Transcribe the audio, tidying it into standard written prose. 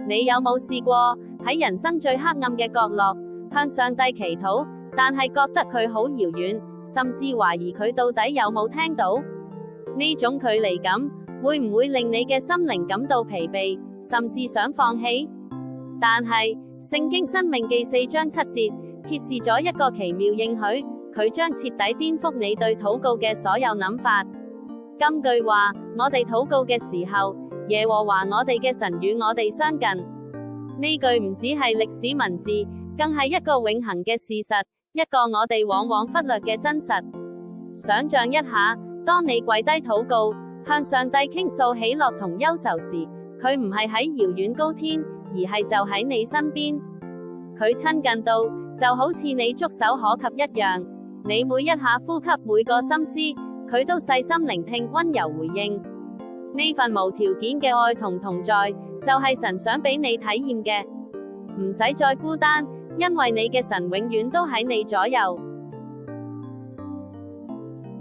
你有冇試過喺人生最黑暗嘅角落，向上帝祈禱，但係覺得佢好遙遠，甚至懷疑佢到底有冇聽到？呢種距離感，會唔會令你嘅心靈感到疲憊，甚至想放棄？但係，聖經申命記4章7節，揭示咗一個奇妙應許，佢將徹底顛覆你對禱告嘅所有諗法。金句話，我哋禱告嘅時候，耶和華我哋嘅神與我哋相近。呢句唔只係歷史文字，更係一個永恆嘅事實，一個我哋往往忽略嘅真實。想象一下，當你跪低禱告，向上帝傾訴喜樂同憂愁時，佢唔係喺遙遠高天，而係就喺你身邊。佢親近到，就好似你觸手可及一樣。你每一下呼吸，每個心思，佢都細心聆聽，溫柔回應。呢份無條件嘅愛同同在，就係神想俾你體驗嘅。唔使再孤單，因為你嘅神永遠都喺你左右。